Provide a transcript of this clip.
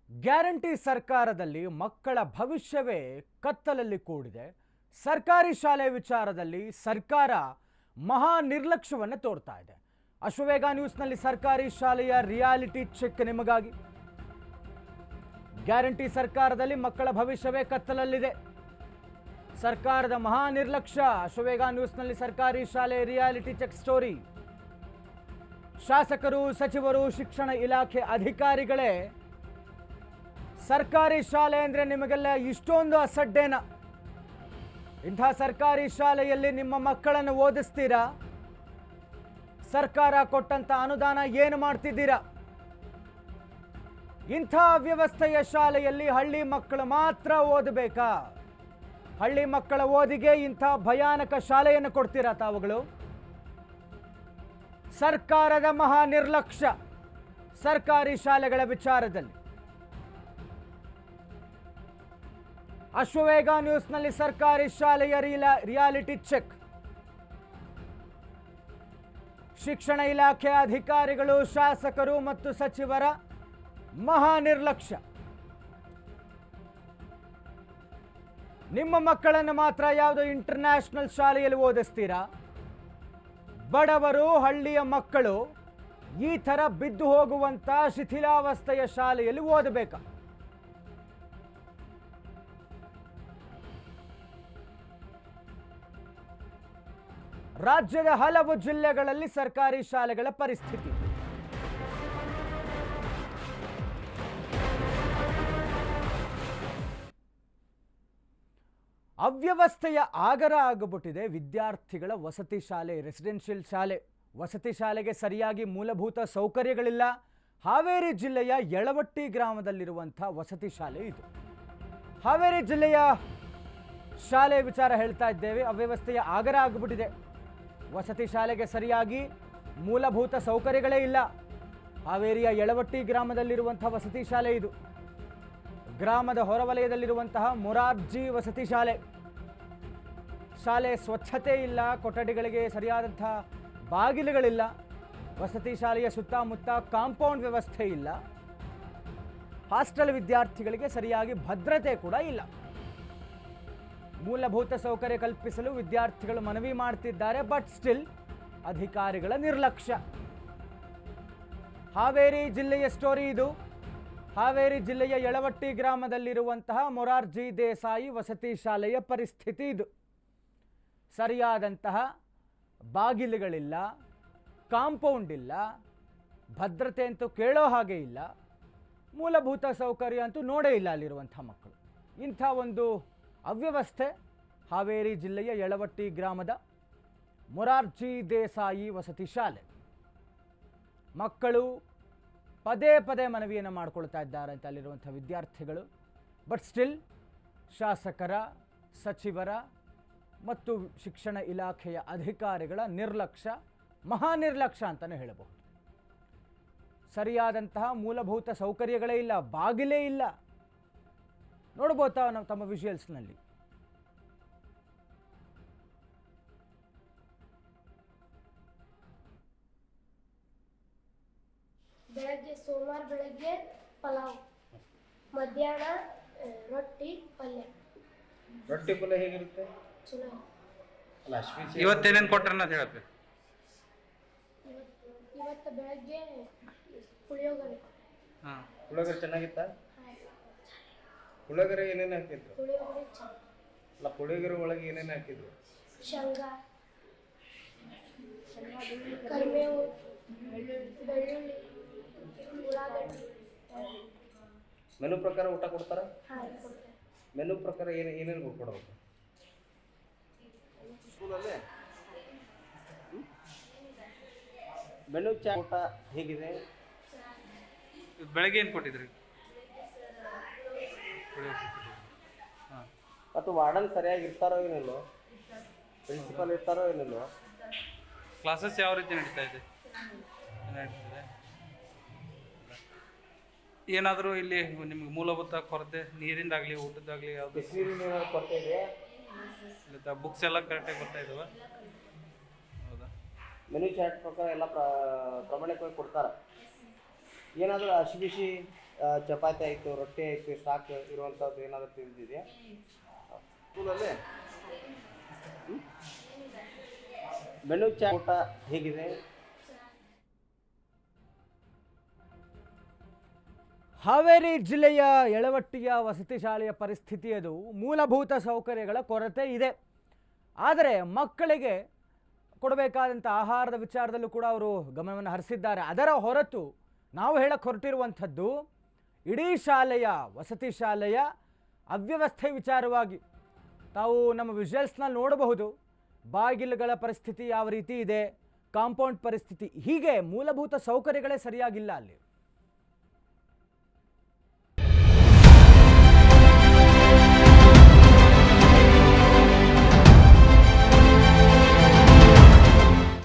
Guarantee ಸರ್ಕಾರದಲ್ಲಿ ಮಕ್ಕಳ ಭವಿಷ್ಯವೇ ಕತ್ತಲಲ್ಲಿ ಕೂಡಿದೆ. ಸರ್ಕಾರಿ ಶಾಲೆ ವಿಚಾರದಲ್ಲಿ ಸರ್ಕಾರ ಮಹಾ ನಿರ್ಲಕ್ಷ್ಯವನ್ನು ತೋರ್ತಾ ಇದೆ. ಅಶ್ವವೇಗ ನ್ಯೂಸ್ನಲ್ಲಿ ಸರ್ಕಾರಿ ಶಾಲೆಯ ರಿಯಾಲಿಟಿ ಚೆಕ್ ನಿಮಗಾಗಿ. ಗ್ಯಾರಂಟಿ ಸರ್ಕಾರದಲ್ಲಿ ಮಕ್ಕಳ ಭವಿಷ್ಯವೇ ಕತ್ತಲಲ್ಲಿದೆ. ಸರ್ಕಾರದ ಮಹಾ ನಿರ್ಲಕ್ಷ್ಯ. ಅಶ್ವವೇಗ ನ್ಯೂಸ್ನಲ್ಲಿ ಸರ್ಕಾರಿ ಶಾಲೆ ರಿಯಾಲಿಟಿ ಚೆಕ್ ಸ್ಟೋರಿ. ಶಾಸಕರು, ಸಚಿವರು, ಶಿಕ್ಷಣ ಇಲಾಖೆ ಅಧಿಕಾರಿಗಳೇ ಸರ್ಕಾರಿ ಶಾಲೆ ಅಂದರೆ ನಿಮಗೆಲ್ಲ ಇಷ್ಟೊಂದು ಅಸಡ್ಡೇನ? ಇಂಥ ಸರ್ಕಾರಿ ಶಾಲೆಯಲ್ಲಿ ನಿಮ್ಮ ಮಕ್ಕಳನ್ನು ಓದಿಸ್ತೀರಾ? ಸರ್ಕಾರ ಕೊಟ್ಟಂತ ಅನುದಾನ ಏನು ಮಾಡ್ತಿದ್ದೀರಾ? ಇಂಥ ಅವ್ಯವಸ್ಥೆಯ ಶಾಲೆಯಲ್ಲಿ ಹಳ್ಳಿ ಮಕ್ಕಳು ಮಾತ್ರ ಓದಬೇಕಾ? ಹಳ್ಳಿ ಮಕ್ಕಳ ಓದಿಗೆ ಇಂಥ ಭಯಾನಕ ಶಾಲೆಯನ್ನು ಕೊಡ್ತೀರಾ ತಾವುಗಳು? ಸರ್ಕಾರದ ಮಹಾ ನಿರ್ಲಕ್ಷ್ಯ ಸರ್ಕಾರಿ ಶಾಲೆಗಳ ವಿಚಾರದಲ್ಲಿ. ಅಶ್ವವೇಗ ನ್ಯೂಸ್ನಲ್ಲಿ ಸರ್ಕಾರಿ ಶಾಲೆಯ ರಿಯಾಲಿಟಿ ಚೆಕ್. ಶಿಕ್ಷಣ ಇಲಾಖೆ ಅಧಿಕಾರಿಗಳು, ಶಾಸಕರು ಮತ್ತು ಸಚಿವರ ಮಹಾ ನಿರ್ಲಕ್ಷ್ಯ. ನಿಮ್ಮ ಮಕ್ಕಳನ್ನು ಮಾತ್ರ ಯಾವುದೋ ಇಂಟರ್ನ್ಯಾಷನಲ್ ಶಾಲೆಯಲ್ಲಿ ಓದಿಸ್ತೀರಾ? ಬಡವರು, ಹಳ್ಳಿಯ ಮಕ್ಕಳು ಈ ಥರ ಬಿದ್ದು ಹೋಗುವಂಥ ಶಿಥಿಲಾವಸ್ಥೆಯ ಶಾಲೆಯಲ್ಲಿ ಓದಬೇಕಾ? ರಾಜ್ಯದ ಹಲವು ಜಿಲ್ಲೆಗಳಲ್ಲಿ ಸರ್ಕಾರಿ ಶಾಲೆಗಳ ಪರಿಸ್ಥಿತಿ. ಅವ್ಯವಸ್ಥೆಯ ಆಗರ ಆಗಿಬಿಟ್ಟಿದೆ ವಿದ್ಯಾರ್ಥಿಗಳ ವಸತಿ ಶಾಲೆ, ರೆಸಿಡೆನ್ಷಿಯಲ್ ಶಾಲೆ. ವಸತಿ ಶಾಲೆಗೆ ಸರಿಯಾಗಿ ಮೂಲಭೂತ ಸೌಕರ್ಯಗಳಿಲ್ಲ. ಹಾವೇರಿ ಜಿಲ್ಲೆಯ ಯಳವಟ್ಟಿ ಗ್ರಾಮದಲ್ಲಿರುವಂಥ ವಸತಿ ಶಾಲೆ ಇದು. ಹಾವೇರಿ ಜಿಲ್ಲೆಯ ಶಾಲೆ ವಿಚಾರ ಹೇಳ್ತಾ ಇದ್ದೇವೆ. ಅವ್ಯವಸ್ಥೆಯ ಆಗರ ಆಗಿಬಿಟ್ಟಿದೆ. ವಸತಿ ಶಾಲೆಗೆ ಸರಿಯಾಗಿ ಮೂಲಭೂತ ಸೌಕರ್ಯಗಳೇ ಇಲ್ಲ. ಹಾವೇರಿಯ ಯಳವಟ್ಟಿ ಗ್ರಾಮದಲ್ಲಿರುವಂಥ ವಸತಿ ಶಾಲೆ ಇದು. ಗ್ರಾಮದ ಹೊರವಲಯದಲ್ಲಿರುವಂತಹ ಮೊರಾರ್ಜಿ ವಸತಿ ಶಾಲೆ. ಶಾಲೆ ಸ್ವಚ್ಛತೆ ಇಲ್ಲ, ಕೊಠಡಿಗಳಿಗೆ ಸರಿಯಾದಂಥ ಬಾಗಿಲುಗಳಿಲ್ಲ. ವಸತಿ ಶಾಲೆಯ ಸುತ್ತಮುತ್ತ ಕಾಂಪೌಂಡ್ ವ್ಯವಸ್ಥೆ ಇಲ್ಲ. ಹಾಸ್ಟೆಲ್ ವಿದ್ಯಾರ್ಥಿಗಳಿಗೆ ಸರಿಯಾಗಿ ಭದ್ರತೆ ಕೂಡ ಇಲ್ಲ. ಮೂಲಭೂತ ಸೌಕರ್ಯ ಕಲ್ಪಿಸಲು ವಿದ್ಯಾರ್ಥಿಗಳು ಮನವಿ ಮಾಡ್ತಿದ್ದಾರೆ. ಬಟ್ ಸ್ಟಿಲ್ ಅಧಿಕಾರಿಗಳ ನಿರ್ಲಕ್ಷ್ಯ. ಹಾವೇರಿ ಜಿಲ್ಲೆಯ ಸ್ಟೋರಿ ಇದು. ಹಾವೇರಿ ಜಿಲ್ಲೆಯ ಯಳವಟ್ಟಿ ಗ್ರಾಮದಲ್ಲಿರುವಂತಹ ಮೊರಾರ್ಜಿ ದೇಸಾಯಿ ವಸತಿ ಶಾಲೆಯ ಪರಿಸ್ಥಿತಿ ಇದು. ಸರಿಯಾದಂತಹ ಬಾಗಿಲುಗಳಿಲ್ಲ, ಕಾಂಪೌಂಡ್ ಇಲ್ಲ, ಭದ್ರತೆ ಅಂತೂ ಕೇಳೋ ಹಾಗೆ ಇಲ್ಲ, ಮೂಲಭೂತ ಸೌಕರ್ಯ ಅಂತೂ ನೋಡೇ ಇಲ್ಲ ಅಲ್ಲಿರುವಂಥ ಮಕ್ಕಳು. ಇಂಥ ಒಂದು ಅವ್ಯವಸ್ಥೆ ಹಾವೇರಿ ಜಿಲ್ಲೆಯ ಯಳವಟ್ಟಿ ಗ್ರಾಮದ ಮೊರಾರ್ಜಿ ದೇಸಾಯಿ ವಸತಿ ಶಾಲೆ. ಮಕ್ಕಳು ಪದೇ ಪದೇ ಮನವಿಯನ್ನು ಮಾಡಿಕೊಳ್ತಾ ಇದ್ದಾರೆ ಅಂತ ಅಲ್ಲಿರುವಂಥ ವಿದ್ಯಾರ್ಥಿಗಳು. ಬಟ್ ಸ್ಟಿಲ್ ಶಾಸಕರ, ಸಚಿವರ ಮತ್ತು ಶಿಕ್ಷಣ ಇಲಾಖೆಯ ಅಧಿಕಾರಿಗಳ ನಿರ್ಲಕ್ಷ್ಯ, ಮಹಾ ನಿರ್ಲಕ್ಷ್ಯ ಅಂತಲೇ ಹೇಳಬಹುದು. ಸರಿಯಾದಂತಹ ಮೂಲಭೂತ ಸೌಕರ್ಯಗಳೇ ಇಲ್ಲ, ಬಾಗಿಲೇ ಇಲ್ಲ. ನೋಡ್ಬೋತಾ ನಾವು ತಮ್ಮ ವಿಜುವಲ್ಸ್ನಲ್ಲಿ. ಬೆಳಗ್ಗೆ ಸೋಮವಾರ ಬೆಳಗ್ಗೆ ಪಲಾವ್, ಮಧ್ಯಾಹ್ನ ರೊಟ್ಟಿ ಪಲ್ಯ. ರೊಟ್ಟಿ ಪಲ್ಯ ಹೇಗಿರುತ್ತೆ? ಚಲೋ. ಅಲ್ಲ ಅಶ್ವಿನಿ ಇವತ್ತೇನೇನು ಕೊಟ್ರೆ ಅಂತ ಹೇಳತ್ತೆ. ಇವತ್ತು ಬೆಳಗ್ಗೆ ಪುಳಿಯೋಗರೆ. ಹಾಂ, ಪುಳಿಯೋಗರೆ ಚೆನ್ನಾಗಿತ್ತಾ? ಪುಳಿಯೋಗರೆ ಏನೇನು ಹಾಕಿದ್ರು? ಪುಳಿಯೋಗರೆ ಅಲ್ಲ, ಪುಳಿಯೋಗರೆ ಒಳಗೆ ಏನೇನು ಹಾಕಿದ್ರು? ಶೇಂಗಾ, ಕರಿಬೇವು, ಬೆಳ್ಳುಳ್ಳಿ, ಉಳ್ಳಾಗಡ್ಡಿ. ಮೆನು ಪ್ರಕಾರ ಊಟ ಕೊಡ್ತಾರ? ಹಾಂ, ಕೊಡ್ತಾರೆ. ಮೆನು ಪ್ರಕಾರ ಏನೇನು ಕೊಡಬೇಕು ಸ್ಕೂಲಲ್ಲಿ? ಮೆನು ಊಟ ಹೇಗಿದೆ? ಬೆಳಗ್ಗೆ ಏನು ಕೊಟ್ಟಿದ್ರಿ? ಹಾಂ. ಮತ್ತು ವಾರ್ಡನ್ ಸರಿಯಾಗಿ ಇರ್ತಾರೋ ಏನಿಲ್ಲೋ? ಪ್ರಿನ್ಸಿಪಲ್ ಇರ್ತಾರೋ ಏನಿಲ್ಲೋ? ಕ್ಲಾಸಸ್ ಯಾವ ರೀತಿ ನಡೀತಾ ಇದೆ? ಏನಾದರೂ ಇಲ್ಲಿ ನಿಮ್ಗೆ ಮೂಲಭೂತ ಕೊರತೆ, ನೀರಿಂದಾಗಲಿ ಊಟದ್ದಾಗಲಿ ಯಾವುದು? ನೀರಿನ ಕೊರತೆ ಇದೆ. ಇಲ್ಲ ಬುಕ್ಸ್ ಎಲ್ಲ ಕರೆಕ್ಟಾಗಿ ಬರ್ತಾ ಇದ್ದಾವೆ? ಹೌದಾ? ಮೆನು ಚಾರ್ಟ್ ಪ್ರಕಾರ ಎಲ್ಲ ಪ್ರಾಮಾಣಿಕವಾಗಿ ಕೊಡ್ತಾರೆ. ಏನಾದರೂ ಹಸಿ ಬಿಸಿ ಚಪಾತಿ ಆಯಿತು, ರೊಟ್ಟಿ ಆಯಿತು, ಶಾಕ್ ಇರುವಂಥದ್ದು ಏನಾದರೂ ತಿಳಿದಿದೆಯಾ ಸ್ಕೂಲಲ್ಲಿ? ಬೆಣ್ಣೆ ಚಾ ಊಟ ಹೇಗಿದೆ? ಹಾವೇರಿ ಜಿಲ್ಲೆಯ ಯಳವಟ್ಟಿಯ ವಸತಿ ಶಾಲೆಯ ಪರಿಸ್ಥಿತಿ ಅದು. ಮೂಲಭೂತ ಸೌಕರ್ಯಗಳ ಕೊರತೆ ಇದೆ. ಆದರೆ ಮಕ್ಕಳಿಗೆ ಕೊಡಬೇಕಾದಂಥ ಆಹಾರದ ವಿಚಾರದಲ್ಲೂ ಕೂಡ ಅವರು ಗಮನವನ್ನು ಹರಿಸಿದ್ದಾರೆ. ಅದರ ಹೊರತು ನಾವು ಹೇಳಕ್ಕೆ ಹೊರಟಿರುವಂಥದ್ದು ಇಡೀ ಶಾಲೆಯ ವಸತಿ ಶಾಲೆಯ ಅವ್ಯವಸ್ಥೆ ವಿಚಾರವಾಗಿ. ತಾವು ನಮ್ಮ ವಿಜುವಲ್ಸ್ನಲ್ಲಿ ನೋಡಬಹುದು, ಬಾಗಿಲುಗಳ ಪರಿಸ್ಥಿತಿ ಯಾವ ರೀತಿ ಇದೆ, ಕಾಂಪೌಂಡ್ ಪರಿಸ್ಥಿತಿ, ಹೀಗೆ ಮೂಲಭೂತ ಸೌಕರ್ಯಗಳೇ ಸರಿಯಾಗಿಲ್ಲ ಅಲ್ಲಿ.